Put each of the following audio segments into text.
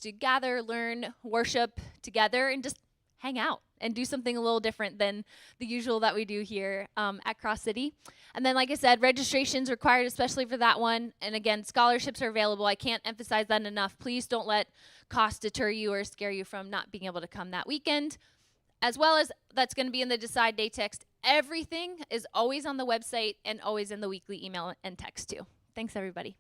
to gather, learn, worship together, and just hang out and do something a little different than the usual that we do here at Cross City. And then, like I said, registration's required, especially for that one. And again, scholarships are available. I can't emphasize that enough. Please don't let cost deter you or scare you from not being able to come that weekend. As well as that's going to be in the Decide Day text. Everything is always on the website and always in the weekly email and text too. Thanks, everybody.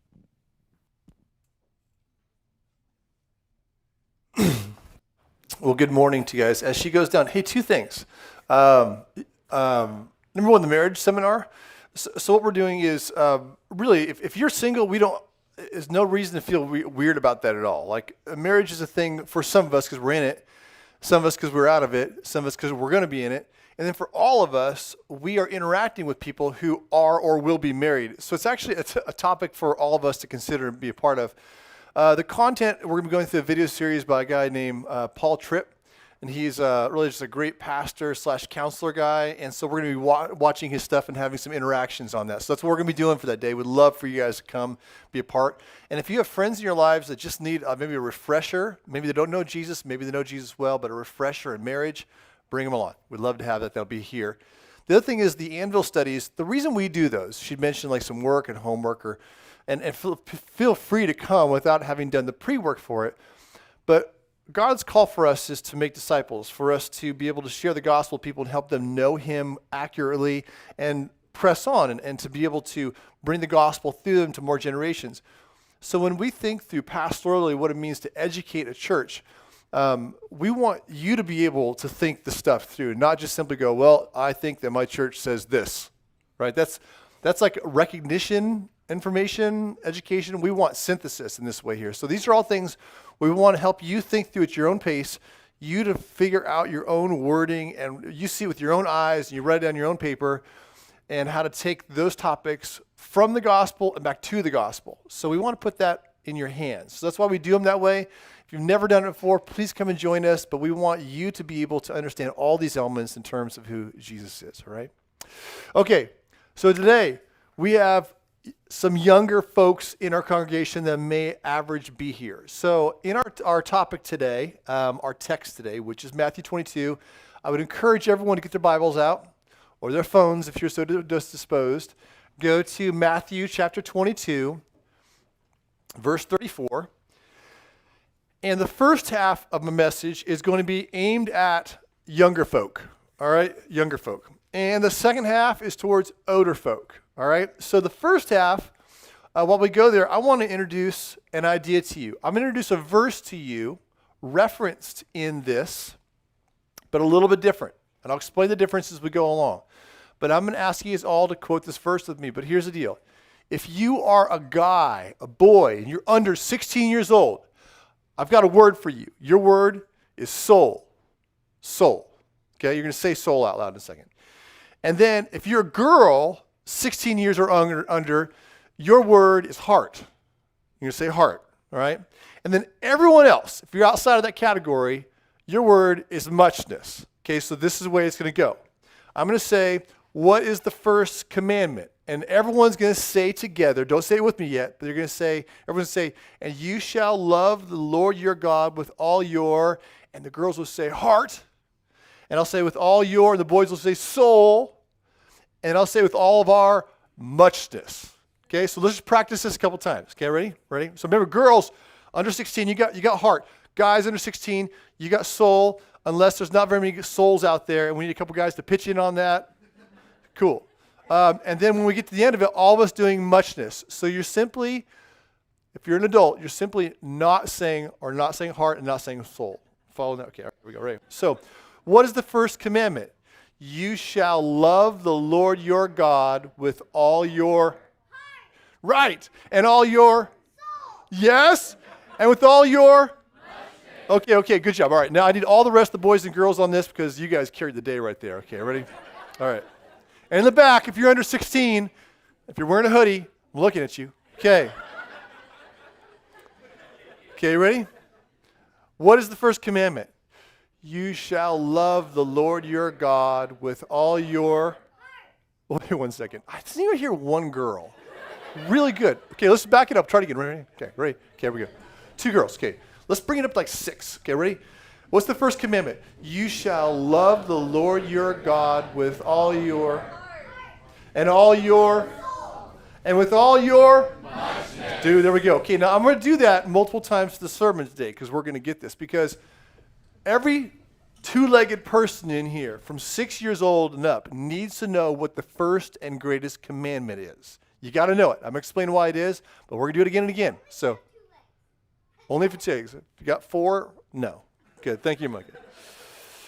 Well, good morning to you guys. As she goes down, hey, two things. Number one, the marriage seminar. So what we're doing is really, if you're single, there's no reason to feel weird about that at all. Like, marriage is a thing for some of us because we're in it, some of us because we're out of it, some of us because we're going to be in it. And then for all of us, we are interacting with people who are or will be married. So it's actually a topic for all of us to consider and be a part of. The content, we're going to be going through a video series by a guy named Paul Tripp, and he's really just a great pastor / counselor guy, and so we're going to be watching his stuff and having some interactions on that. So that's what we're going to be doing for that day. We'd love for you guys to come be a part. And if you have friends in your lives that just need maybe a refresher, maybe they don't know Jesus, maybe they know Jesus well, but a refresher in marriage, bring them along. We'd love to have that. That'll be here. The other thing is the Anvil studies. The reason we do those, she mentioned like some work and homework and feel free to come without having done the pre-work for it. But God's call for us is to make disciples, for us to be able to share the gospel with people and help them know him accurately and press on and to be able to bring the gospel through them to more generations. So when we think through pastorally what it means to educate a church, we want you to be able to think the stuff through, not just simply go, well, I think that my church says this, right? That's like recognition, information, education. We want synthesis in this way here. So these are all things we want to help you think through at your own pace, you to figure out your own wording, and you see it with your own eyes, and you write it on your own paper, and how to take those topics from the gospel and back to the gospel. So we want to put that in your hands. So that's why we do them that way. If you've never done it before, please come and join us, but we want you to be able to understand all these elements in terms of who Jesus is, all right? Okay, so today we have some younger folks in our congregation that may average be here. So in our topic today, our text today, which is Matthew 22, I would encourage everyone to get their Bibles out or their phones if you're so disposed. Go to Matthew chapter 22, verse 34. And the first half of my message is going to be aimed at younger folk, all right, younger folk. And the second half is towards older folk. All right, so the first half, while we go there, I want to introduce an idea to you. I'm going to introduce a verse to you referenced in this, but a little bit different. And I'll explain the difference as we go along. But I'm going to ask you all to quote this verse with me. But here's the deal. If you are a guy, a boy, and you're under 16 years old, I've got a word for you. Your word is soul. Soul. Okay, you're going to say soul out loud in a second. And then if you're a girl, 16 years or under, your word is heart. You're going to say heart, all right? And then everyone else, if you're outside of that category, your word is muchness. Okay, so this is the way it's going to go. I'm going to say, what is the first commandment? And everyone's going to say together, don't say it with me yet, but they're going to say, everyone's going to say, and you shall love the Lord your God with all your, and the girls will say heart, and I'll say with all your, and the boys will say soul, and I'll say with all of our muchness. Okay, so let's just practice this a couple times. Okay, ready? Ready? So remember, girls under 16, you got heart. Guys under 16, you got soul, unless there's not very many souls out there, and we need a couple guys to pitch in on that. Cool. And then when we get to the end of it, all of us doing muchness. So you're simply, if you're an adult, you're simply not saying heart and not saying soul. Follow that? Okay, all right, here we go. Ready? So what is the first commandment? You shall love the Lord your God with all your heart. Right. And all your soul. Yes. And with all your okay, good job. All right. Now I need all the rest of the boys and girls on this because you guys carried the day right there. Okay, ready? All right. And in the back, if you're under 16, if you're wearing a hoodie, I'm looking at you. Okay. Okay, you ready? What is the first commandment? You shall love the Lord your God with all your... Wait 1 second. I didn't even hear one girl. Really good. Okay, let's back it up. Try it again. Ready? Okay, ready? Okay, here we go. 2 girls. Okay, Let's bring it up to like 6. Okay, ready? What's the first commandment? You shall love the Lord your God with all your and all your and with all your dude, there we go. Okay, now I'm going to do that multiple times to the sermon today because we're going to get this. Because every two-legged person in here from 6 years old and up needs to know what the first and greatest commandment is. You got to know it. I'm going to explain why it is, but we're going to do it again and again. So, only if it takes. If you got 4, no. Good. Thank you, Micah.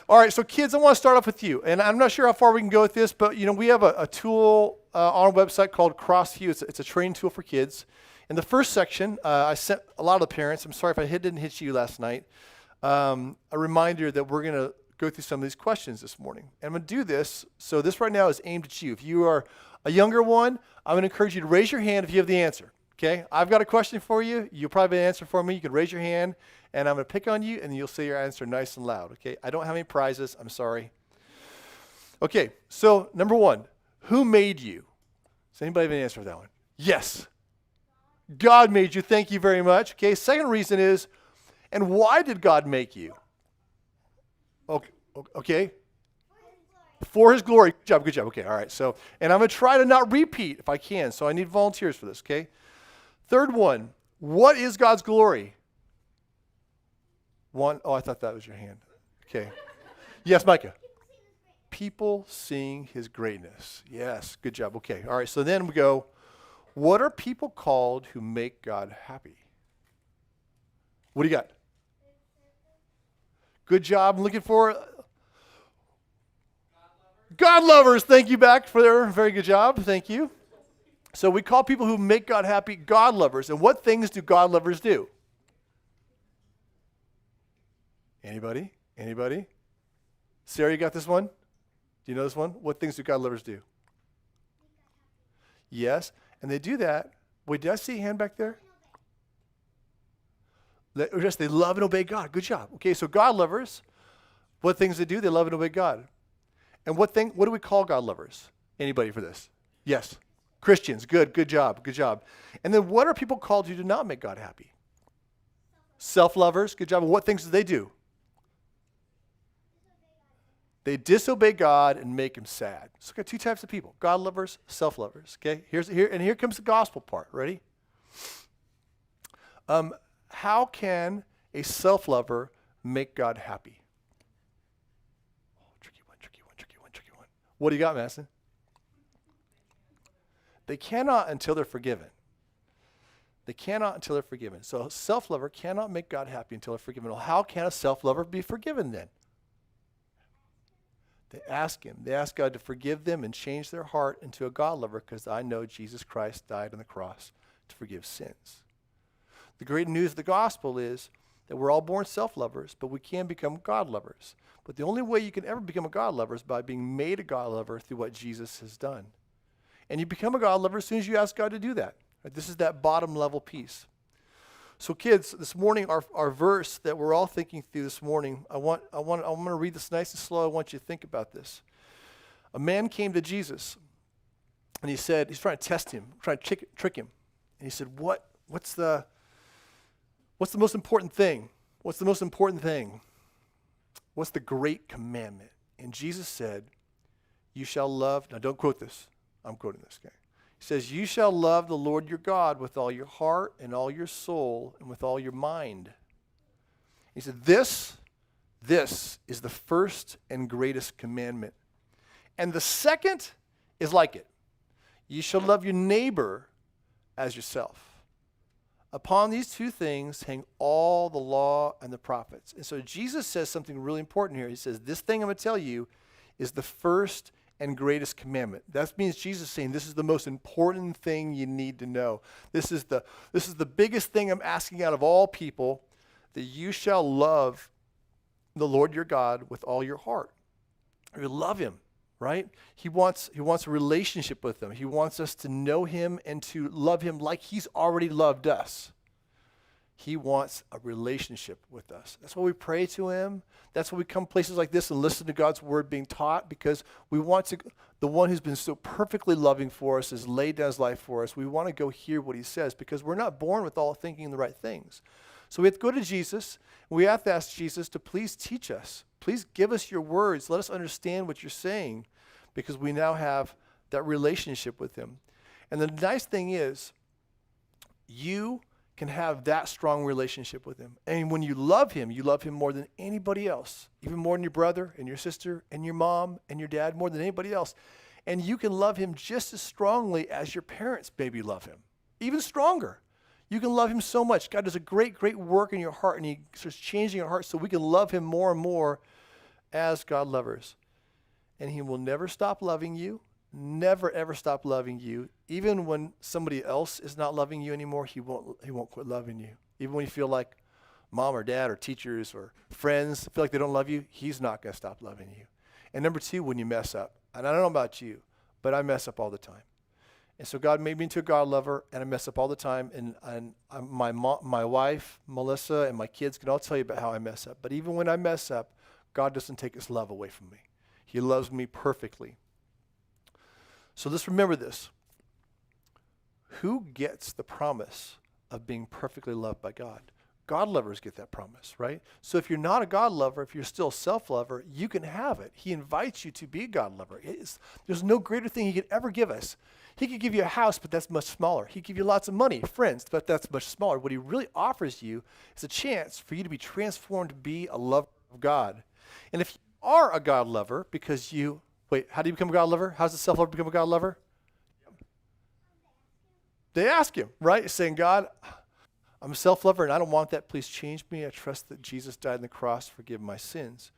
All right, so kids, I want to start off with you. And I'm not sure how far we can go with this, but, we have a tool on our website called CrossView. It's a training tool for kids. In the first section, I sent a lot of the parents. I'm sorry if didn't hit you last night. A reminder that we're going to go through some of these questions this morning. And I'm going to do this. So this right now is aimed at you. If you are a younger one, I'm going to encourage you to raise your hand if you have the answer. Okay? I've got a question for you. You'll probably have an answer for me. You can raise your hand, and I'm going to pick on you, and you'll say your answer nice and loud. Okay? I don't have any prizes. I'm sorry. Okay. So number 1, who made you? Does anybody have an answer for that one? Yes. God made you. Thank you very much. Okay. Second reason is, and why did God make you? Okay. For his glory. Good job. Good job. Okay. All right. So, and I'm going to try to not repeat if I can. So I need volunteers for this. Okay. Third one. What is God's glory? 1. Oh, I thought that was your hand. Okay. Yes, Micah. People seeing his greatness. Yes. Good job. Okay. All right. So then we go, what are people called who make God happy? What do you got? Good job. I'm looking for God lovers. Thank you back for their very good job. Thank you. So we call people who make God happy God lovers. And what things do God lovers do? Anybody? Anybody? Sarah, you got this one? Do you know this one? What things do God lovers do? Yes. And they do that. Wait, did I see a hand back there? They love and obey God. Good job. Okay, so God lovers, what things they do? They love and obey God. And what do we call God lovers? Anybody for this? Yes. Christians. Good job. Good job. And then what are people called who do not make God happy? Self-lovers. Good job. And what things do they do? They disobey God and make him sad. So we've got 2 types of people, God lovers, self-lovers. Okay, here comes the gospel part. Ready? How can a self-lover make God happy? Tricky one. What do you got, Madison? They cannot until they're forgiven. So a self-lover cannot make God happy until they're forgiven. Well, how can a self-lover be forgiven then? They ask him. They ask God to forgive them and change their heart into a God lover because I know Jesus Christ died on the cross to forgive sins. The great news of the gospel is that we're all born self-lovers, but we can become God lovers. But the only way you can ever become a God lover is by being made a God lover through what Jesus has done. And you become a God lover as soon as you ask God to do that. Right? This is that bottom level piece. So kids, this morning, our verse that we're all thinking through this morning, I'm going to read this nice and slow. I want you to think about this. A man came to Jesus, and he said, he's trying to test him, trying to trick him. And he said, what's the most important thing? What's the most important thing? What's the great commandment? And Jesus said, you shall love, now don't quote this. I'm quoting this guy. He says, you shall love the Lord your God with all your heart and all your soul and with all your mind. He said, this is the first and greatest commandment. And the second is like it. You shall love your neighbor as yourself. Upon these 2 things hang all the law and the prophets. And so Jesus says something really important here. He says, this thing I'm going to tell you is the first and greatest commandment. That means Jesus is saying this is the most important thing you need to know. This is the biggest thing I'm asking out of all people, that you shall love the Lord your God with all your heart. You love him, right? He wants a relationship with him. He wants us to know him and to love him like he's already loved us. He wants a relationship with us. That's why we pray to him. That's why we come places like this and listen to God's word being taught, because we want to, the one who's been so perfectly loving for us, has laid down his life for us. We want to go hear what he says, because we're not born with all thinking the right things. So we have to go to Jesus. We have to ask Jesus to please teach us. Please give us your words. Let us understand what you're saying, because we now have that relationship with him. And the nice thing is, you can have that strong relationship with him. And when you love him more than anybody else, even more than your brother and your sister and your mom and your dad, more than anybody else. And you can love him just as strongly as your parents maybe love him, even stronger. You can love him so much. God does a great, great work in your heart, and he starts changing your heart so we can love him more and more as God lovers. And he will never stop loving you, never, ever stop loving you. Even when somebody else is not loving you anymore, he won't quit loving you. Even when you feel like mom or dad or teachers or friends feel like they don't love you, he's not going to stop loving you. And number two, when you mess up, and I don't know about you, but I mess up all the time. And so God made me into a God lover, and I mess up all the time. And my wife, Melissa, and my kids can all tell you about how I mess up. But even when I mess up, God doesn't take his love away from me. He loves me perfectly. So let's remember this. Who gets the promise of being perfectly loved by God? God lovers get that promise, right? So if you're not a God lover, if you're still a self-lover, you can have it. He invites you to be a God lover. There's no greater thing he could ever give us. He could give you a house, but that's much smaller. He could give you lots of money, friends, but that's much smaller. What he really offers you is a chance for you to be transformed to be a lover of God. And if you are a God lover, because how do you become a God lover? How does a self-lover become a God lover? They ask him, right? Saying, God, I'm a self-lover and I don't want that. Please change me. I trust that Jesus died on the cross to forgive my sins.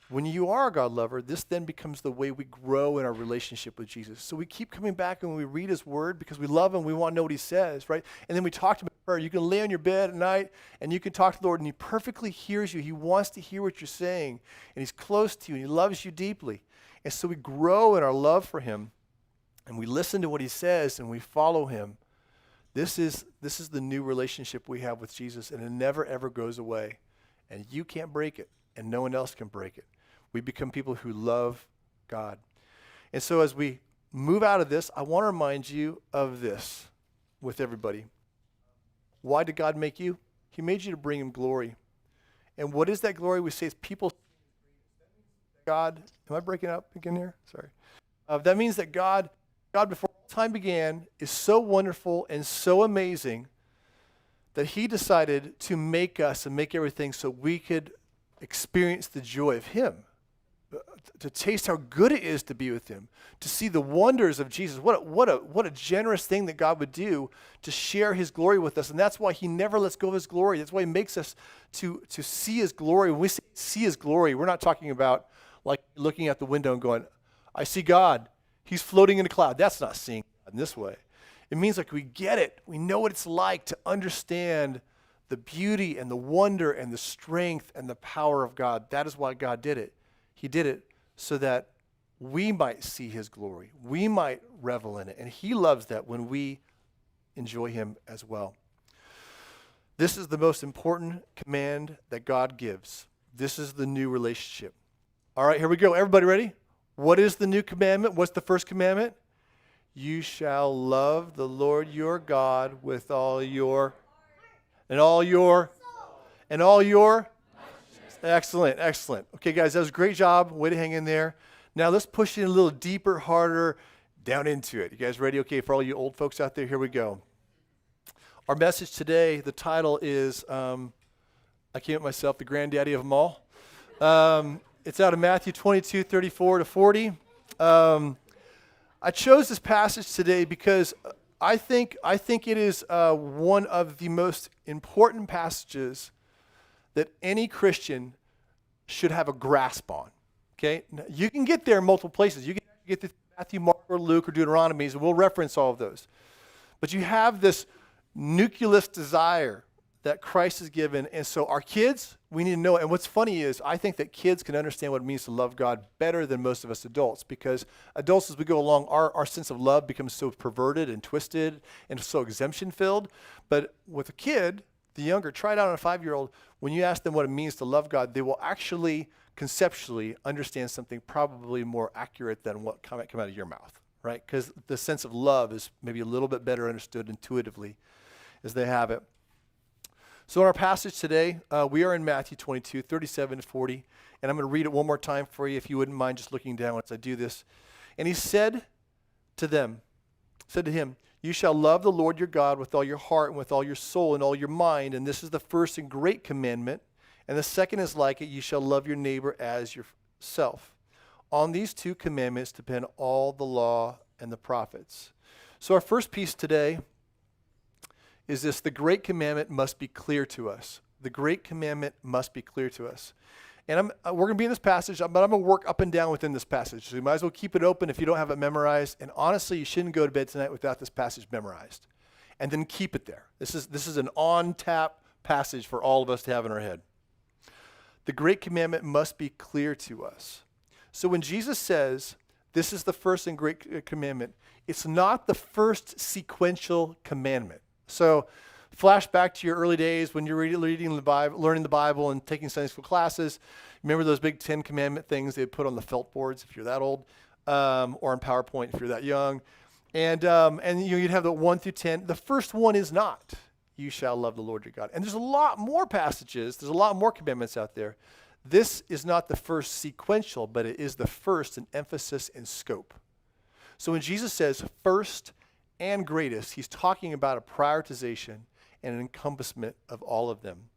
When you are a God lover, this then becomes the way we grow in our relationship with Jesus. So we keep coming back and we read his word because we love him. We want to know what he says, right? And then we talk to him in prayer. You can lay on your bed at night and you can talk to the Lord, and he perfectly hears you. He wants to hear what you're saying, and he's close to you and he loves you deeply. And so we grow in our love for him, and we listen to what he says and we follow him. This is the new relationship we have with Jesus, and it never, ever goes away. And you can't break it, and no one else can break it. We become people who love God. And so as we move out of this, I want to remind you of this with everybody. Why did God make you? He made you to bring him glory. And what is that glory? We say it's people. God, am I breaking up again here? Sorry. That means that God before time began is so wonderful and so amazing that he decided to make us and make everything so we could experience the joy of him, to taste how good it is to be with him, to see the wonders of Jesus. What a generous thing that God would do to share his glory with us. And that's why he never lets go of his glory. That's why he makes us to see his glory. When we see his glory, we're not talking about like looking out the window and going, I see God. He's floating in a cloud. That's not seeing God in this way. It means like we get it. We know what it's like to understand the beauty and the wonder and the strength and the power of God. That is why God did it. He did it so that we might see his glory. We might revel in it. And he loves that when we enjoy him as well. This is the most important command that God gives. This is the new relationship. All right, here we go. Everybody ready? What is the new commandment? What's the first commandment? You shall love the Lord your God with all your excellent. Okay, guys, that was a great job. Way to hang in there. Now let's push it a little deeper, harder, down into it. You guys ready? Okay, for all you old folks out there, here we go. Our message today, the title is, I came up myself, the granddaddy of them all. It's out of Matthew 22:34-40. I chose this passage today because I think it is one of the most important passages that any Christian should have a grasp on. Okay, now, you can get there in multiple places. You can get to Matthew, Mark, or Luke, or Deuteronomy, and we'll reference all of those. But you have this nucleus desire that Christ has given, and so our kids, we need to know it. And what's funny is I think that kids can understand what it means to love God better than most of us adults, because adults, as we go along, our sense of love becomes so perverted and twisted and so exemption-filled. But with a kid, the younger, try it out on a 5-year-old. When you ask them what it means to love God, they will actually conceptually understand something probably more accurate than what might come out of your mouth, right? Because the sense of love is maybe a little bit better understood intuitively as they have it. So in our passage today, we are in Matthew 22, 37 to 40. And I'm going to read it one more time for you if you wouldn't mind just looking down as I do this. And he said to him, you shall love the Lord your God with all your heart and with all your soul and all your mind. And this is the first and great commandment. And the second is like it, you shall love your neighbor as yourself. On these two commandments depend all the law and the prophets. So our first piece today is this: the great commandment must be clear to us. The great commandment must be clear to us. And we're going to be in this passage, but I'm going to work up and down within this passage. So you might as well keep it open if you don't have it memorized. And honestly, you shouldn't go to bed tonight without this passage memorized. And then keep it there. This is an on-tap passage for all of us to have in our head. The great commandment must be clear to us. So when Jesus says, this is the first and great commandment, it's not the first sequential commandment. So flash back to your early days when you're reading the Bible, learning the Bible and taking Sunday school classes. Remember those big 10 commandment things they put on the felt boards if you're that old, or on PowerPoint if you're that young. And you'd have the 1 through 10. The first one is not, you shall love the Lord your God. And there's a lot more passages. There's a lot more commandments out there. This is not the first sequential, but it is the first in emphasis and scope. So when Jesus says first and greatest, he's talking about a prioritization and an encompassment of all of them.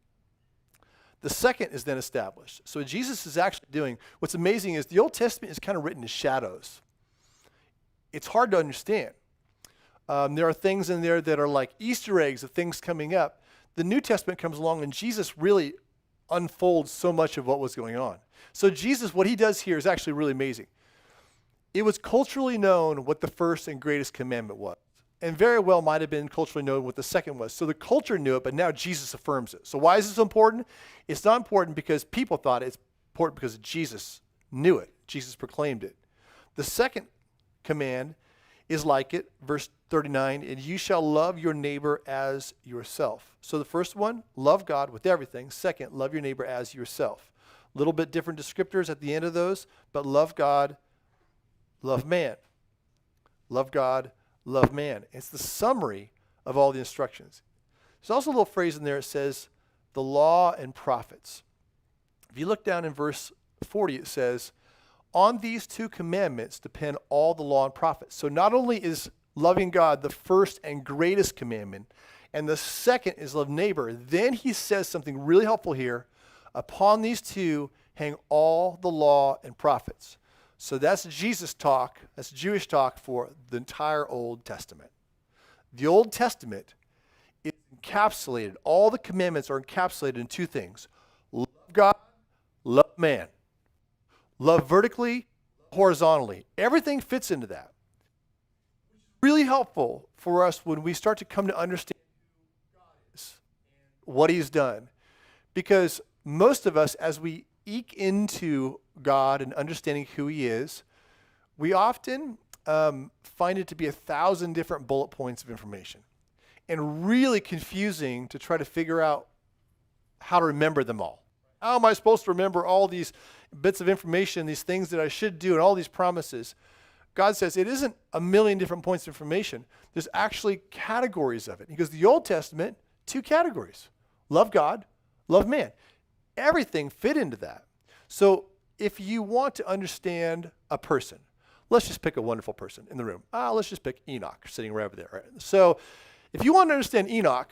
The second is then established. So what Jesus is actually doing, what's amazing is the Old Testament is kind of written in shadows. It's hard to understand. There are things in there that are like Easter eggs of things coming up. The New Testament comes along and Jesus really unfolds so much of what was going on. So Jesus, what he does here is actually really amazing. It was culturally known what the first and greatest commandment was. And very well might have been culturally known what the second was. So the culture knew it, but now Jesus affirms it. So why is this important? It's not important because people thought it. It's important because Jesus knew it. Jesus proclaimed it. The second command is like it, verse 39, and you shall love your neighbor as yourself. So the first one, love God with everything. Second, love your neighbor as yourself. A little bit different descriptors at the end of those, but love God, love man. Love God, love man. It's the summary of all the instructions. There's also a little phrase in there that says the law and prophets. If you look down in verse 40, it says, on these two commandments depend all the law and prophets. So not only is loving God the first and greatest commandment, and the second is love neighbor, then he says something really helpful here. Upon these two hang all the law and prophets. So that's Jesus talk, that's Jewish talk for the entire Old Testament. The Old Testament is encapsulated, all the commandments are encapsulated in two things. Love God, love man. Love vertically, horizontally. Everything fits into that. Really helpful for us when we start to come to understand who God is, what he's done. Because most of us, as we eke into God and understanding who he is, we often find it to be 1,000 different bullet points of information and really confusing to try to figure out how to remember them all. How am I supposed to remember all these bits of information, these things that I should do, and all these promises? God says it isn't a million different points of information. There's actually categories of it. He goes, the Old Testament, 2 categories. Love God, love man. Everything fit into that. So if you want to understand a person, let's just pick a wonderful person in the room. Let's just pick Enoch sitting right over there. Right? So if you want to understand Enoch,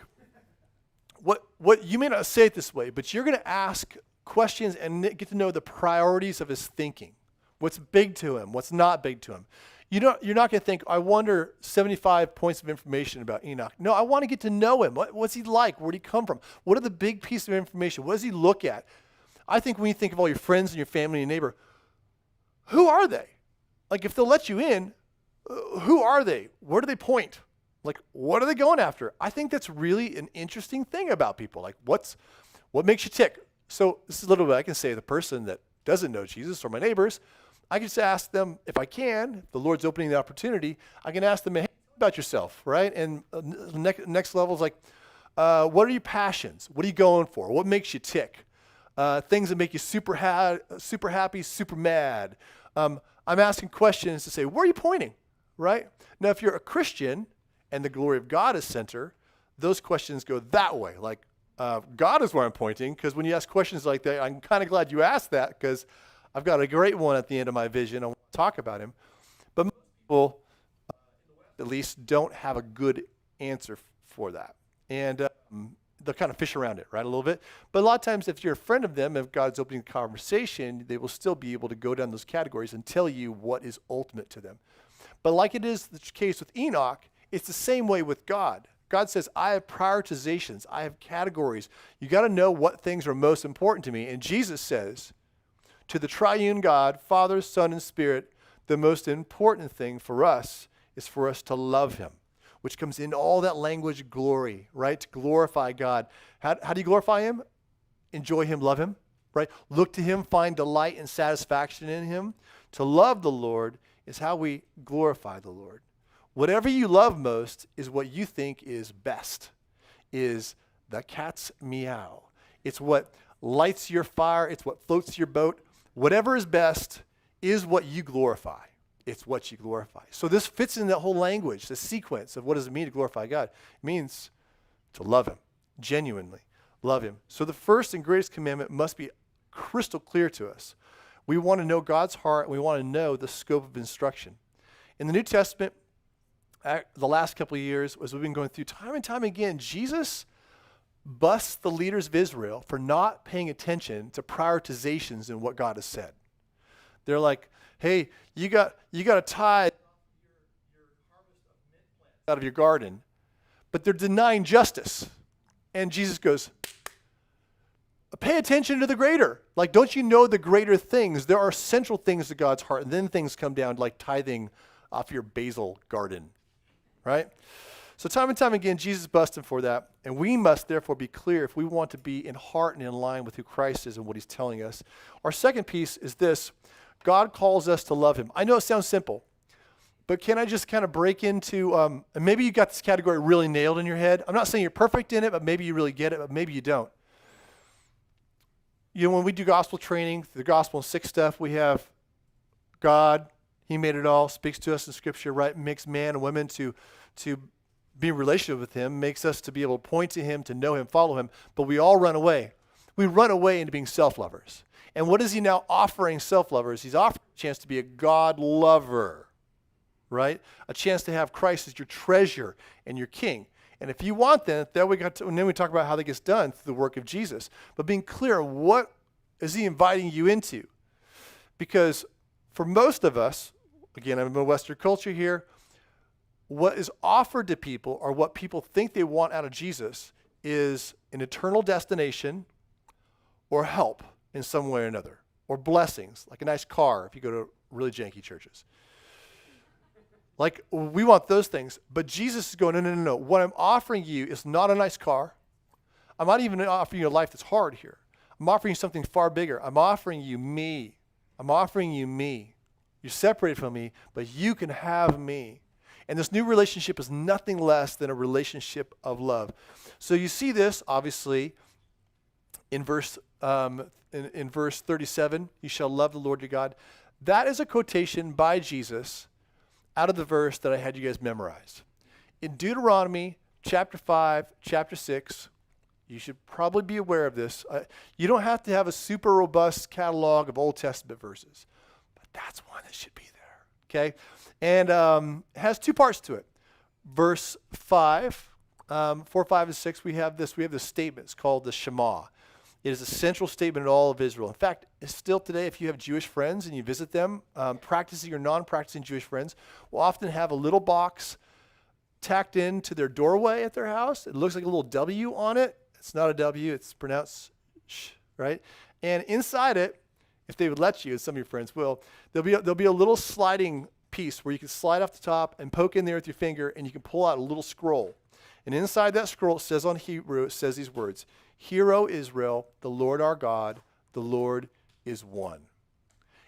what you may not say it this way, but you're going to ask questions and get to know the priorities of his thinking. What's big to him? What's not big to him? You're not going to think, I wonder 75 points of information about Enoch. No, I want to get to know him. What's he like? Where'd he come from? What are the big pieces of information? What does he look at? I think when you think of all your friends and your family and your neighbor, who are they? Like if they'll let you in, who are they? Where do they point? Like, what are they going after? I think that's really an interesting thing about people. Like, what makes you tick? So this is a little bit I can say to the person that doesn't know Jesus or my neighbors. I can just ask them, if I can, if the Lord's opening the opportunity, I can ask them, hey, about yourself, right? And next level is like, what are your passions? What are you going for? What makes you tick? Things that make you super happy, super mad. I'm asking questions to say, where are you pointing, right? Now, if you're a Christian and the glory of God is center, those questions go that way. Like, God is where I'm pointing, because when you ask questions like that, I'm kind of glad you asked that, because I've got a great one at the end of my vision. I want to talk about him. But most people, at least, don't have a good answer for that. And they'll kind of fish around it, right, a little bit. But a lot of times, if you're a friend of them, if God's opening the conversation, they will still be able to go down those categories and tell you what is ultimate to them. But like it is the case with Enoch, it's the same way with God. God says, I have prioritizations. I have categories. You got to know what things are most important to me. And Jesus says, to the triune God, Father, Son, and Spirit, the most important thing for us is for us to love him, which comes in all that language glory, right? To glorify God. How do you glorify him? Enjoy him, love him, right? Look to him, find delight and satisfaction in him. To love the Lord is how we glorify the Lord. Whatever you love most is what you think is best, is the cat's meow. It's what lights your fire. It's what floats your boat. Whatever is best is what you glorify. It's what you glorify. So this fits in that whole language, the sequence of what does it mean to glorify God. It means to love him, genuinely love him. So the first and greatest commandment must be crystal clear to us. We want to know God's heart, and we want to know the scope of instruction. In the New Testament, the last couple of years, as we've been going through time and time again, Jesus busts the leaders of Israel for not paying attention to prioritizations in what God has said. They're like, hey, you got to tithe your harvest of mint plants out of your garden, but they're denying justice. And Jesus goes, pay attention to the greater. Like, don't you know the greater things? There are central things to God's heart, and then things come down like tithing off your basil garden, right? So time and time again, Jesus busts him for that, and we must therefore be clear if we want to be in heart and in line with who Christ is and what he's telling us. Our second piece is this: God calls us to love him. I know it sounds simple, but can I just kind of break into, and maybe you got this category really nailed in your head. I'm not saying you're perfect in it, but maybe you really get it, but maybe you don't. You know, when we do gospel training, the gospel and sick stuff, we have God, he made it all, speaks to us in Scripture, right? Makes man and women to be in relationship with him, makes us to be able to point to him, to know him, follow him, but we all run away. We run away into being self-lovers. And what is he now offering self-lovers? He's offering a chance to be a God lover, right? A chance to have Christ as your treasure and your king. And if you want that, and then we talk about how that gets done through the work of Jesus. But being clear, what is he inviting you into? Because for most of us, again, I'm in a Western culture here, what is offered to people, or what people think they want out of Jesus, is an eternal destination or help in some way or another, or blessings, like a nice car if you go to really janky churches. Like, we want those things, but Jesus is going, no. What I'm offering you is not a nice car. I'm not even offering you a life that's hard here. I'm offering you something far bigger. I'm offering you me. I'm offering you me. You're separated from me, but you can have me. And this new relationship is nothing less than a relationship of love. So you see this, obviously, in verse 37, you shall love the Lord your God. That is a quotation by Jesus out of the verse that I had you guys memorize. In Deuteronomy chapter 5, chapter 6, you should probably be aware of this. You don't have to have a super robust catalog of Old Testament verses, but that's one that should be there, okay? And it has two parts to it. Verse 5, 4, 5, and 6, we have this statement. It's called the Shema. It is a central statement in all of Israel. In fact, it's still today, if you have Jewish friends and you visit them, practicing or non-practicing Jewish friends will often have a little box tacked into their doorway at their house. It looks like a little W on it. It's not a W. It's pronounced sh, right? And inside it, if they would let you, as some of your friends will, there'll be a little sliding piece where you can slide off the top and poke in there with your finger, and you can pull out a little scroll. And inside that scroll, it says on Hebrew, it says these words: Hear, O Israel, the Lord our God, the Lord is one.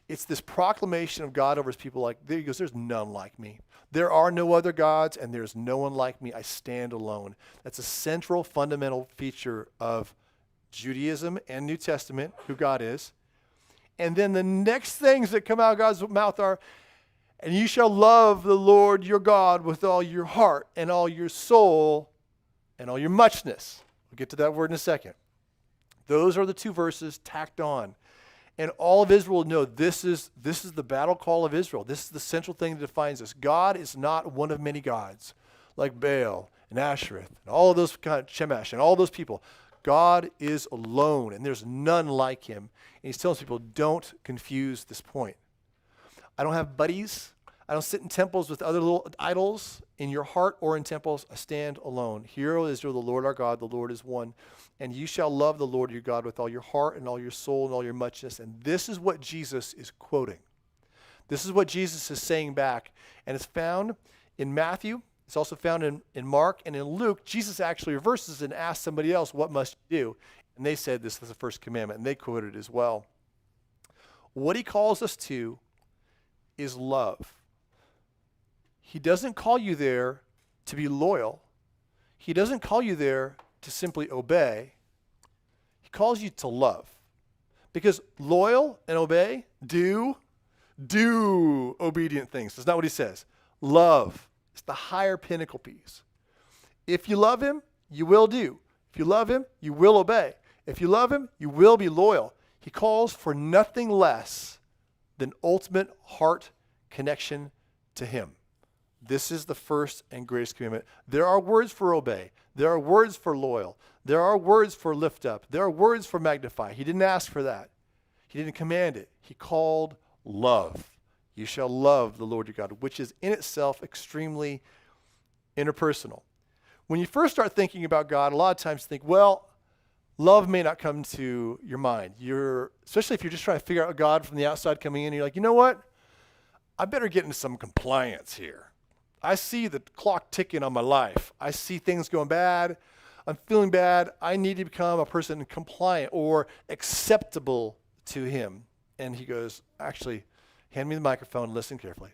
It's this proclamation of God over his people, like, there he goes, there's none like me. There are no other gods, and there's no one like me. I stand alone. That's a central, fundamental feature of Judaism and New Testament, who God is. And then the next things that come out of God's mouth are, and you shall love the Lord your God with all your heart and all your soul and all your muchness. We'll get to that word in a second. Those are the two verses tacked on. And all of Israel will know this is the battle call of Israel. This is the central thing that defines us. God is not one of many gods, like Baal and Ashereth and all of those kind of Shemash and all those people. God is alone, and there's none like him. And he's telling people, don't confuse this point. I don't have buddies. I don't sit in temples with other little idols in your heart or in temples. I stand alone. Hear, O Israel, the Lord our God, the Lord is one. And you shall love the Lord your God with all your heart and all your soul and all your muchness. And this is what Jesus is quoting. This is what Jesus is saying back. And it's found in Matthew. It's also found in Mark and in Luke. Jesus actually reverses and asks somebody else, what must you do? And they said this is the first commandment, and they quoted it as well. What he calls us to is love. He doesn't call you there to be loyal. He doesn't call you there to simply obey. He calls you to love. Because loyal and obey do obedient things. That's not what he says. Love is the higher pinnacle piece. If you love him, you will do. If you love him, you will obey. If you love him, you will be loyal. He calls for nothing less than ultimate heart connection to him. This is the first and greatest commandment. There are words for obey. There are words for loyal. There are words for lift up. There are words for magnify. He didn't ask for that. He didn't command it. He called love. You shall love the Lord your God, which is in itself extremely interpersonal. When you first start thinking about God, a lot of times you think, well, love may not come to your mind. Especially if you're just trying to figure out God from the outside coming in, you're like, you know what? I better get into some compliance here. I see the clock ticking on my life. I see things going bad. I'm feeling bad. I need to become a person compliant or acceptable to him. And he goes, actually, hand me the microphone and listen carefully.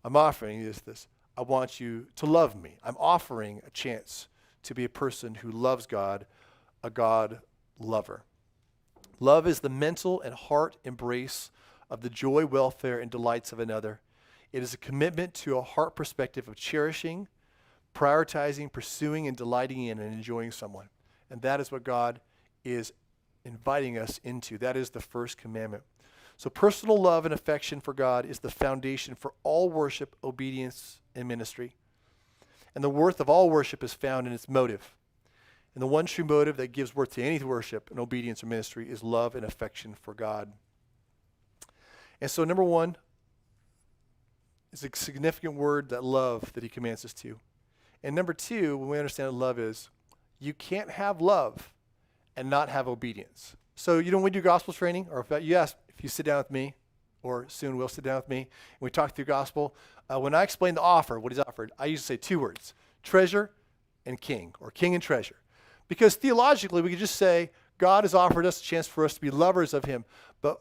I'm offering you this. I want you to love me. I'm offering a chance to be a person who loves God, a God lover. Love is the mental and heart embrace of the joy, welfare, and delights of another. It is a commitment to a heart perspective of cherishing, prioritizing, pursuing, and delighting in and enjoying someone. And that is what God is inviting us into. That is the first commandment. So personal love and affection for God is the foundation for all worship, obedience, and ministry. And the worth of all worship is found in its motive. And the one true motive that gives worth to any worship and obedience or ministry is love and affection for God. And so number one, it's a significant word, that love that he commands us to. And number two, when we understand what love is, you can't have love and not have obedience. So when we do gospel training, or if you sit down with me, or soon will sit down with me, and we talk through gospel, when I explain the offer, what he's offered, I usually say two words, treasure and king, or king and treasure. Because theologically, we could just say, God has offered us a chance for us to be lovers of him. But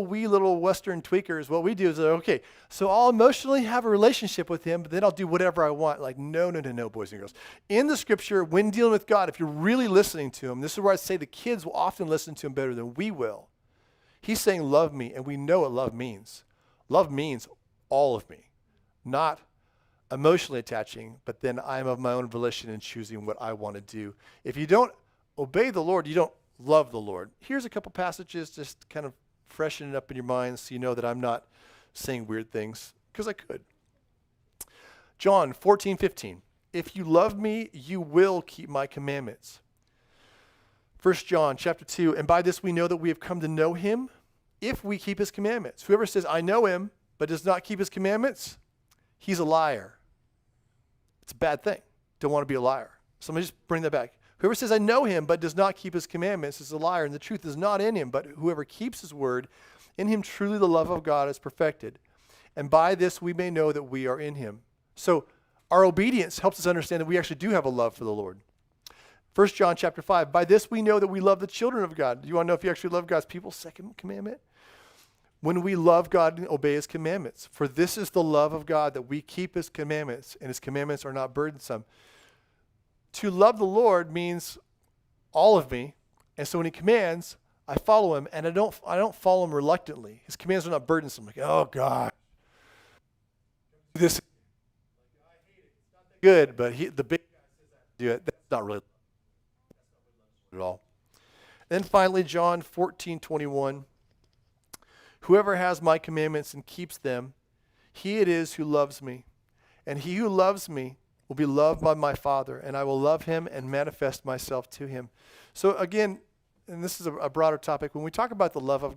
we little Western tweakers, what we do is, okay, so I'll emotionally have a relationship with him, but then I'll do whatever I want. Like, no, boys and girls. In the scripture, when dealing with God, if you're really listening to him, this is where I say the kids will often listen to him better than we will. He's saying, love me, and we know what love means. Love means all of me, not emotionally attaching, but then I'm of my own volition and choosing what I want to do. If you don't obey the Lord, you don't love the Lord. Here's a couple passages, just kind of freshen it up in your mind so you know that I'm not saying weird things, because I could. John 14:15. If you love me, you will keep my commandments. 1 John chapter 2, and by this we know that we have come to know him if we keep his commandments. Whoever says, I know him, but does not keep his commandments, he's a liar. It's a bad thing. Don't want to be a liar. So let me just bring that back. Whoever says, I know him, but does not keep his commandments is a liar, and the truth is not in him. But whoever keeps his word, in him truly the love of God is perfected. And by this we may know that we are in him. So our obedience helps us understand that we actually do have a love for the Lord. 1 John chapter 5, by this we know that we love the children of God. Do you want to know if you actually love God's people? Second commandment. When we love God and obey his commandments. For this is the love of God, that we keep his commandments, and his commandments are not burdensome. To love the Lord means all of me. And so when he commands, I follow him, and I don't follow him reluctantly. His commands are not burdensome. Like, oh God, this I hate it. It's not that good, but the big guy says I do it. That's not really. at all. And then finally, John 14:21. Whoever has my commandments and keeps them, he it is who loves me. And he who loves me will be loved by my Father, and I will love him and manifest myself to him. So again, and this is a broader topic, when we talk about the love of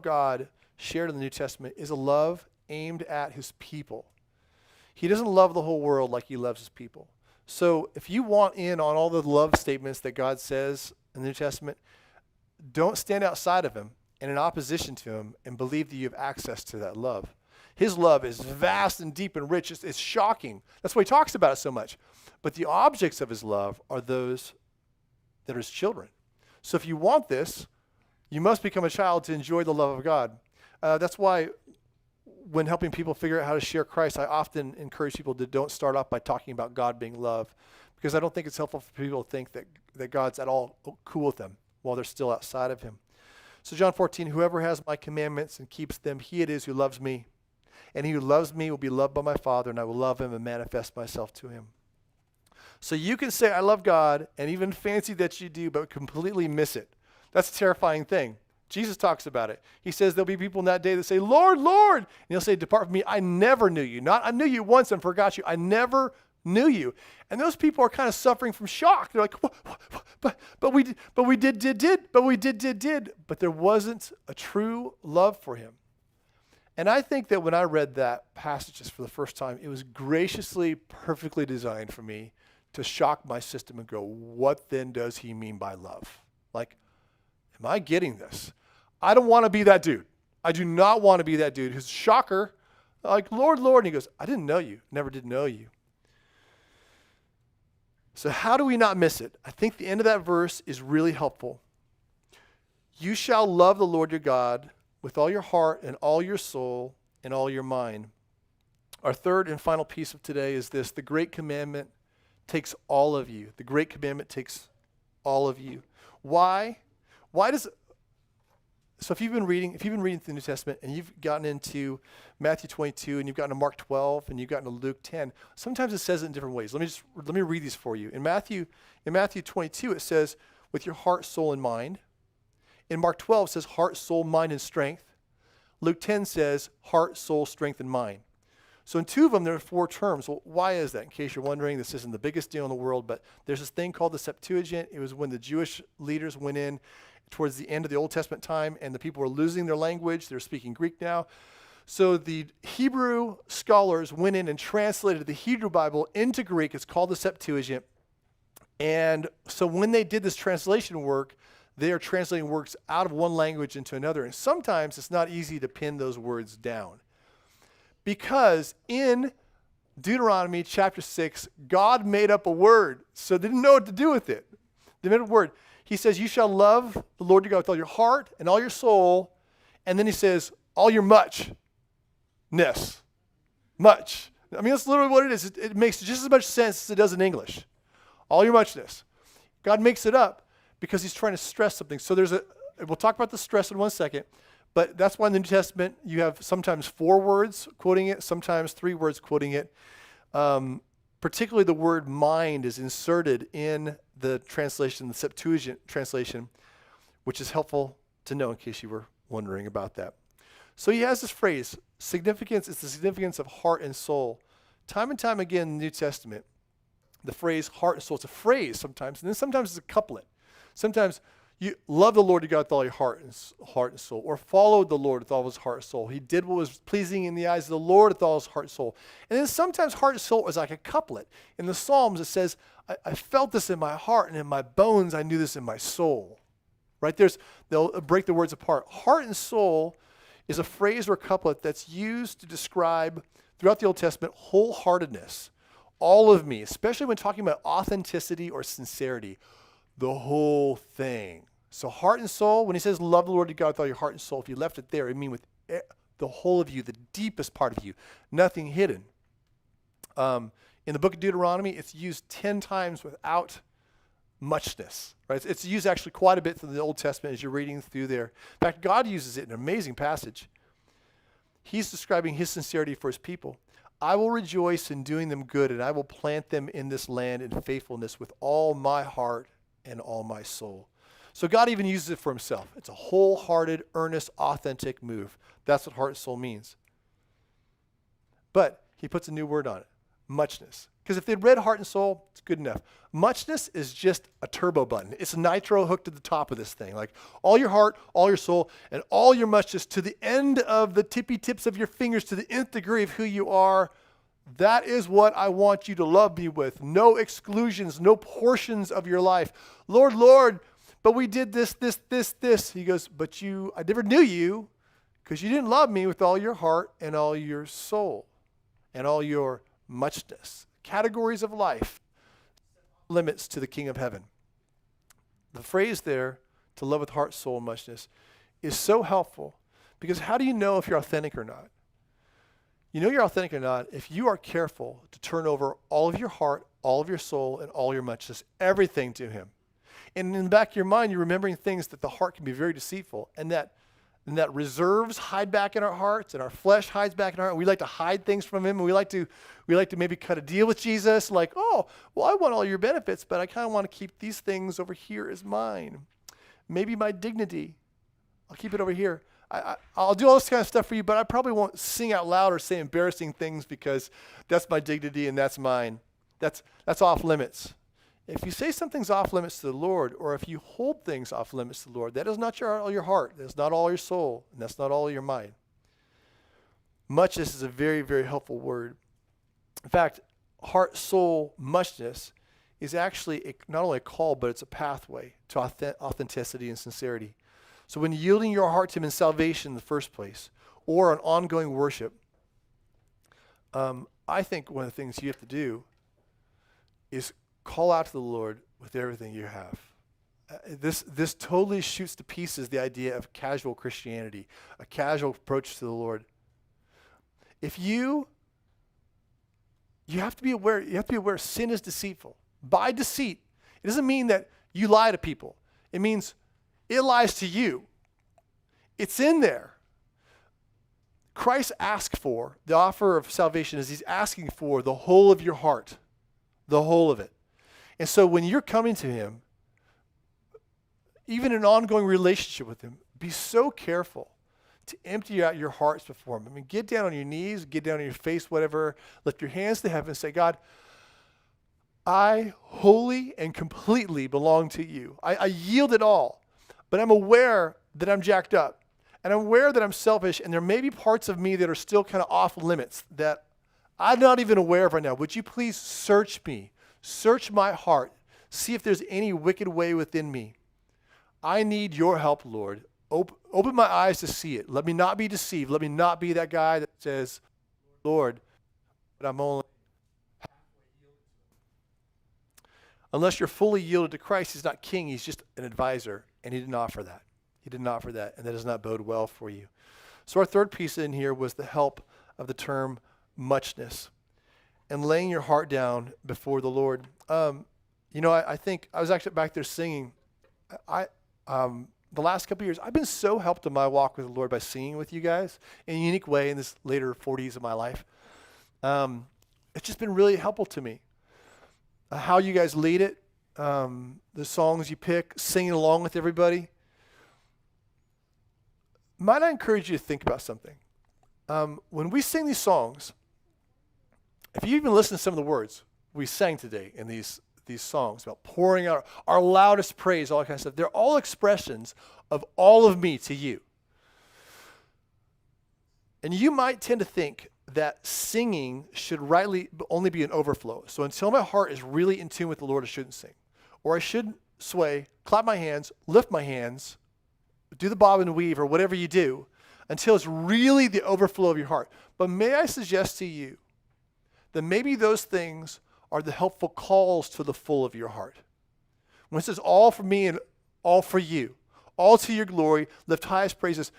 God shared in the New Testament is a love aimed at his people. He doesn't love the whole world like he loves his people. So if you want in on all the love statements that God says in the New Testament, don't stand outside of him and in opposition to him and believe that you have access to that love. His love is vast and deep and rich. It's shocking. That's why he talks about it so much. But the objects of his love are those that are his children. So if you want this, you must become a child to enjoy the love of God. That's why when helping people figure out how to share Christ, I often encourage people to don't start off by talking about God being love, because I don't think it's helpful for people to think that God's at all cool with them while they're still outside of him. So John 14, whoever has my commandments and keeps them, he it is who loves me. And he who loves me will be loved by my Father, and I will love him and manifest myself to him. So you can say, I love God, and even fancy that you do, but completely miss it. That's a terrifying thing. Jesus talks about it. He says there'll be people in that day that say, Lord, Lord. And he'll say, depart from me, I never knew you. Not I knew you once and forgot you. I never knew you. And those people are kind of suffering from shock. They're like, but we did. But there wasn't a true love for him. And I think that when I read that passage just for the first time, it was graciously, perfectly designed for me to shock my system and go, what then does he mean by love? Like, am I getting this? I don't want to be that dude. I do not want to be that dude who's shocker, like, Lord, Lord. And he goes, I didn't know you, never did know you. So how do we not miss it? I think the end of that verse is really helpful. You shall love the Lord your God with all your heart and all your soul and all your mind. Our third and final piece of today is this: the great commandment takes all of you. The great commandment takes all of you. Why? So if you've been reading the New Testament and you've gotten into Matthew 22 and you've gotten to Mark 12 and you've gotten to Luke 10, sometimes it says it in different ways. Let me read these for you. In Matthew 22 it says, with your heart, soul, and mind. In Mark 12 it says heart, soul, mind, and strength. Luke 10 says heart, soul, strength, and mind. So in two of them, there are four terms. Well, why is that? In case you're wondering, this isn't the biggest deal in the world, but there's this thing called the Septuagint. It was when the Jewish leaders went in towards the end of the Old Testament time, and the people were losing their language. They're speaking Greek now. So the Hebrew scholars went in and translated the Hebrew Bible into Greek. It's called the Septuagint. And so when they did this translation work, they are translating words out of one language into another. And sometimes it's not easy to pin those words down. Because in Deuteronomy chapter 6, God made up a word. So they didn't know what to do with it. They made up a word. He says, you shall love the Lord your God with all your heart and all your soul. And then he says, all your muchness. Much. I mean, that's literally what it is. It makes just as much sense as it does in English. All your muchness. God makes it up because he's trying to stress something. So we'll talk about the stress in 1 second. But that's why in the New Testament, you have sometimes 4 words quoting it, sometimes 3 words quoting it. Particularly the word mind is inserted in the translation, the Septuagint translation, which is helpful to know in case you were wondering about that. So he has this phrase, significance is the significance of heart and soul. Time and time again in the New Testament, the phrase heart and soul, it's a phrase sometimes, and then sometimes it's a couplet. Sometimes you love the Lord your God with all your heart and soul, or followed the Lord with all his heart and soul. He did what was pleasing in the eyes of the Lord with all his heart and soul. And then sometimes heart and soul is like a couplet. In the Psalms it says, I felt this in my heart, and in my bones I knew this in my soul. Right? They'll break the words apart. Heart and soul is a phrase or couplet that's used to describe, throughout the Old Testament, wholeheartedness. All of me, especially when talking about authenticity or sincerity. The whole thing. So heart and soul, when he says love the Lord your God with all your heart and soul, if you left it there, it means with the whole of you, the deepest part of you, nothing hidden. In the book of Deuteronomy, it's used 10 times without muchness. Right? It's used actually quite a bit in the Old Testament as you're reading through there. In fact, God uses it in an amazing passage. He's describing his sincerity for his people. I will rejoice in doing them good, and I will plant them in this land in faithfulness with all my heart and all my soul. So God even uses it for himself. It's a wholehearted, earnest, authentic move. That's what heart and soul means. But he puts a new word on it, muchness. Because if they'd read heart and soul, it's good enough. Muchness is just a turbo button. It's a nitro hooked to the top of this thing. Like all your heart, all your soul, and all your muchness to the end of the tippy tips of your fingers, to the nth degree of who you are. That is what I want you to love me with. No exclusions, no portions of your life. Lord, Lord, but we did this. He goes, but I never knew you because you didn't love me with all your heart and all your soul and all your muchness. Categories of life, limits to the King of Heaven. The phrase there, to love with heart, soul, and muchness, is so helpful because how do you know if you're authentic or not? You know you're authentic or not if you are careful to turn over all of your heart, all of your soul, and all your muchness, everything to him. And in the back of your mind, you're remembering things that the heart can be very deceitful, and that reserves hide back in our hearts, and our flesh hides back in our heart. We like to hide things from him, and we like to maybe cut a deal with Jesus, like, oh, well, I want all your benefits, but I kind of want to keep these things over here as mine. Maybe my dignity, I'll keep it over here. I'll do all this kind of stuff for you, but I probably won't sing out loud or say embarrassing things because that's my dignity and that's mine. That's off limits. If you say something's off limits to the Lord, or if you hold things off limits to the Lord, that is not all your heart. That's not all your soul, and that's not all your mind. Muchness is a very, very helpful word. In fact, heart, soul, muchness is actually not only a call, but it's a pathway to authenticity and sincerity. So when yielding your heart to him in salvation in the first place, or an ongoing worship, I think one of the things you have to do is call out to the Lord with everything you have. This totally shoots to pieces the idea of casual Christianity, a casual approach to the Lord. If you have to be aware sin is deceitful. By deceit, it doesn't mean that you lie to people. It means it lies to you. It's in there. Christ asked for, the offer of salvation is he's asking for the whole of your heart, the whole of it. And so when you're coming to him, even an ongoing relationship with him, be so careful to empty out your hearts before him. I mean, get down on your knees, get down on your face, whatever. Lift your hands to heaven and say, God, I wholly and completely belong to you. I yield it all, but I'm aware that I'm jacked up, and I'm aware that I'm selfish, and there may be parts of me that are still kind of off limits that I'm not even aware of right now. Would you please search me? Search my heart. See if there's any wicked way within me. I need your help, Lord. Open my eyes to see it. Let me not be deceived. Let me not be that guy that says, Lord, but I'm only halfway yielded to him. Unless you're fully yielded to Christ, he's not king. He's just an advisor, and he didn't offer that. He didn't offer that, and that does not bode well for you. So our third piece in here was the help of the term muchness and laying your heart down before the Lord. I think I was actually back there singing. The last couple of years, I've been so helped in my walk with the Lord by singing with you guys in a unique way in this later 40s of my life. It's just been really helpful to me. How you guys lead it, the songs you pick, singing along with everybody. Might I encourage you to think about something? When we sing these songs, if you even listen to some of the words we sang today in these songs about pouring out our loudest praise, all that kind of stuff, they're all expressions of all of me to you. And you might tend to think that singing should rightly only be an overflow. So until my heart is really in tune with the Lord, I shouldn't sing. Or I should sway, clap my hands, lift my hands, do the bob and weave or whatever you do until it's really the overflow of your heart. But may I suggest to you that maybe those things are the helpful calls to the full of your heart. When it says all for me and all for you, all to your glory, lift highest praises,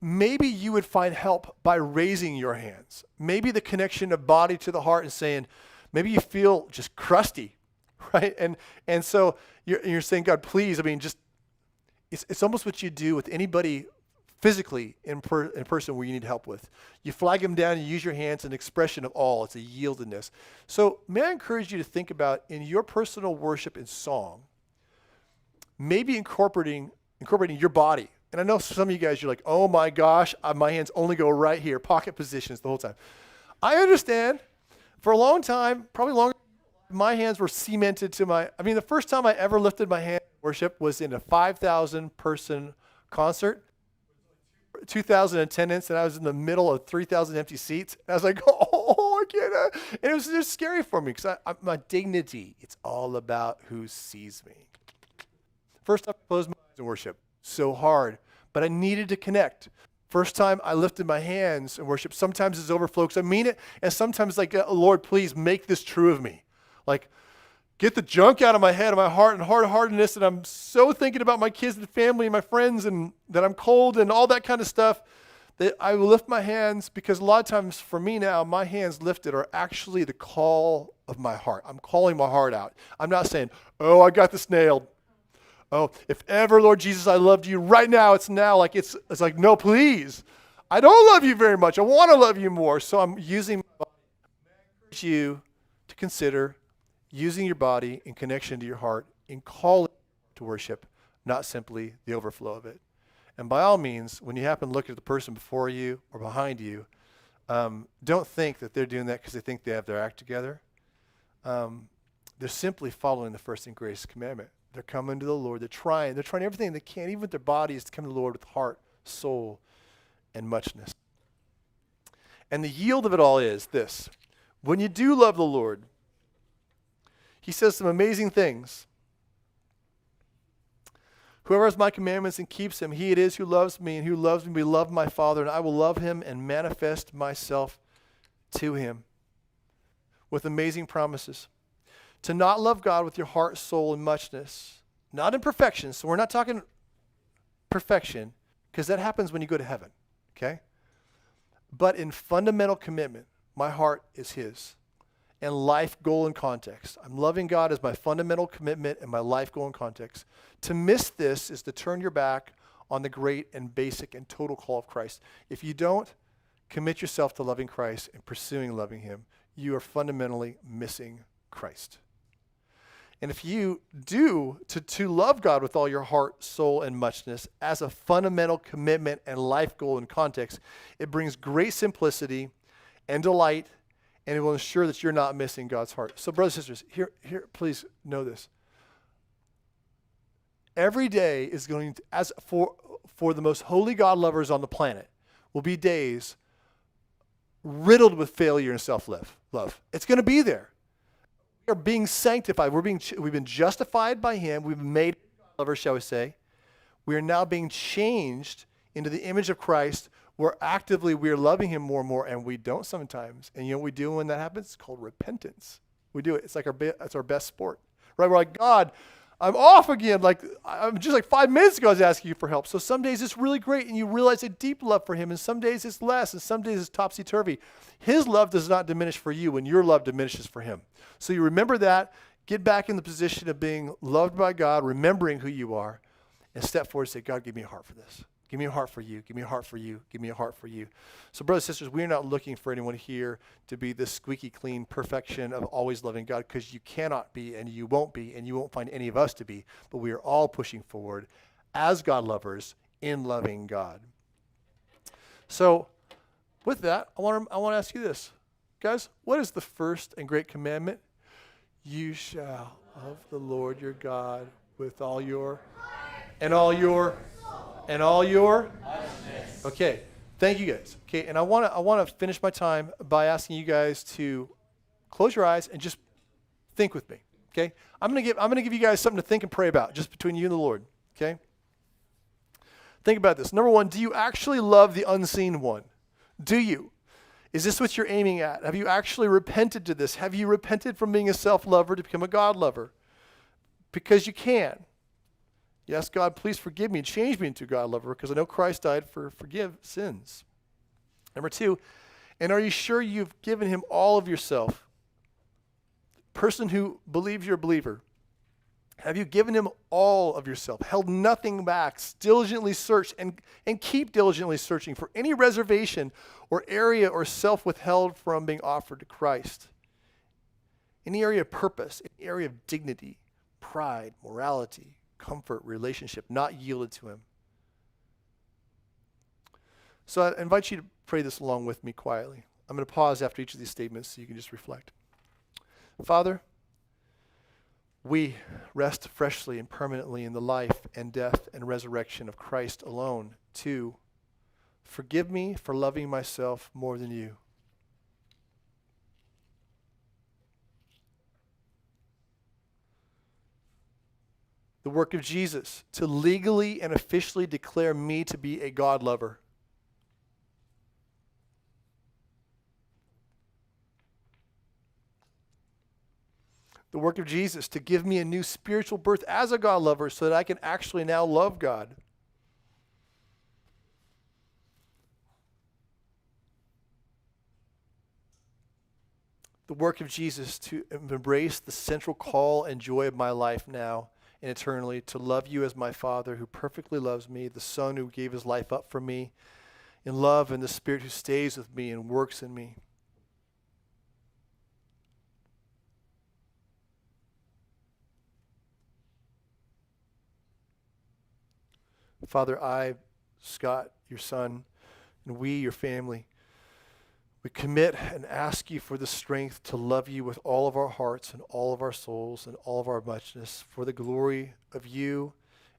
maybe you would find help by raising your hands. Maybe the connection of body to the heart and saying, maybe you feel just crusty, right? And so you're saying, God, please, it's almost what you do with anybody physically in person where you need help with. You flag them down, you use your hands, an expression of all. It's a yieldedness. So may I encourage you to think about in your personal worship and song, maybe incorporating your body. And I know some of you guys, you're like, oh my gosh, my hands only go right here, pocket positions the whole time. I understand. For a long time, probably longer, my hands were cemented to the first time I ever lifted my hand in worship was in a 5,000 person concert, 2,000 attendance, and I was in the middle of 3,000 empty seats. And I was like, oh, I can't. And it was just scary for me because my dignity, it's all about who sees me. First time I closed my eyes in worship, so hard, but I needed to connect. First time I lifted my hands in worship, sometimes it's overflow because I mean it, and sometimes like, Lord, please make this true of me. Like, get the junk out of my head and my heart and hard-heartedness, and I'm so thinking about my kids and family and my friends and that I'm cold and all that kind of stuff that I will lift my hands because a lot of times for me now, my hands lifted are actually the call of my heart. I'm calling my heart out. I'm not saying, oh, I got this nailed. Oh, if ever, Lord Jesus, I loved you right now, it's now. Like it's like, no, please. I don't love you very much. I want to love you more. So I'm using my body. I encourage you to consider using your body in connection to your heart in calling to worship, not simply the overflow of it. And by all means, when you happen to look at the person before you or behind you, don't think that they're doing that because they think they have their act together. They're simply following the first and greatest commandment. They're coming to the Lord. They're trying everything they can, even with their bodies, to come to the Lord with heart, soul, and muchness. And the yield of it all is this. When you do love the Lord, he says some amazing things. Whoever has my commandments and keeps them, he it is who loves me, and who loves me will love my Father, and I will love him and manifest myself to him. With amazing promises. To not love God with your heart, soul, and muchness. Not in perfection. So we're not talking perfection, because that happens when you go to heaven. Okay? But in fundamental commitment, my heart is his. And life goal and context. I'm loving God as my fundamental commitment and my life goal and context. To miss this is to turn your back on the great and basic and total call of Christ. If you don't commit yourself to loving Christ and pursuing loving him, you are fundamentally missing Christ. And if you do to love God with all your heart, soul, and muchness as a fundamental commitment and life goal and context, it brings great simplicity and delight, and it will ensure that you're not missing God's heart. So brothers and sisters, here, please know this. Every day is going to, as for the most holy God lovers on the planet, will be days riddled with failure and self-love. It's going to be there. We are being sanctified. We've been justified by him. We've been made lovers, shall we say. We are now being changed into the image of Christ, where actively we are loving him more and more, and we don't sometimes. And you know what we do when that happens? It's called repentance. We do it. It's like it's our best sport. Right? We're like, God, I'm off again. Like, I'm just like 5 minutes ago I was asking you for help. So some days it's really great and you realize a deep love for him, and some days it's less, and some days it's topsy-turvy. His love does not diminish for you when your love diminishes for him. So you remember that, get back in the position of being loved by God, remembering who you are, and step forward and say, God, give me a heart for this. Give me a heart for you. Give me a heart for you. Give me a heart for you. So brothers and sisters, we are not looking for anyone here to be this squeaky clean perfection of always loving God, because you cannot be, and you won't find any of us to be. But we are all pushing forward as God lovers in loving God. So with that, I want to ask you this. Guys, what is the first and great commandment? You shall love the Lord your God with all your and all your and all your. Okay, thank you guys. Okay, and I want to finish my time by asking you guys to close your eyes and just think with me. Okay, I'm gonna give you guys something to think and pray about, just between you and the Lord. Okay, think about this. Number one, do you actually love the unseen one? Do you? Is this what you're aiming at? Have you actually repented to this? Have you repented from being a self-lover to become a God lover? Because you can. Yes, God, please forgive me and change me into a God lover, because I know Christ died for forgive sins. Number two, and are you sure you've given him all of yourself? Person who believes you're a believer, have you given him all of yourself, held nothing back, diligently searched, and keep diligently searching for any reservation or area or self withheld from being offered to Christ? Any area of purpose, any area of dignity, pride, morality, comfort, relationship, not yielded to him. So I invite you to pray this along with me quietly. I'm going to pause after each of these statements so you can just reflect. Father, we rest freshly and permanently in the life and death and resurrection of Christ alone. 2, forgive me for loving myself more than you. The work of Jesus to legally and officially declare me to be a God lover. The work of Jesus to give me a new spiritual birth as a God lover so that I can actually now love God. The work of Jesus to embrace the central call and joy of my life now and eternally, to love you as my Father who perfectly loves me, the Son who gave his life up for me, in love, and the Spirit who stays with me and works in me. Father, I, Scott, your son, and we, your family, we commit and ask you for the strength to love you with all of our hearts and all of our souls and all of our muchness for the glory of you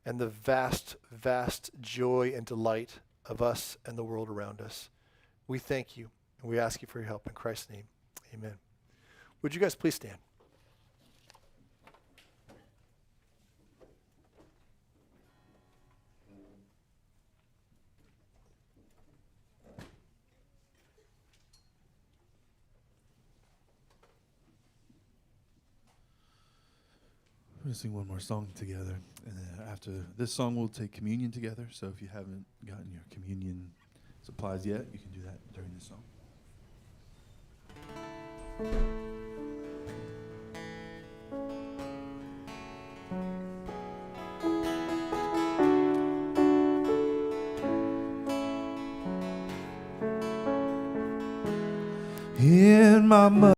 and the vast, vast joy and delight of us and the world around us. We thank you and we ask you for your help in Christ's name. Amen. Would you guys please stand? We're going to sing one more song together, and then after this song, we'll take communion together. So if you haven't gotten your communion supplies yet, you can do that during this song. In my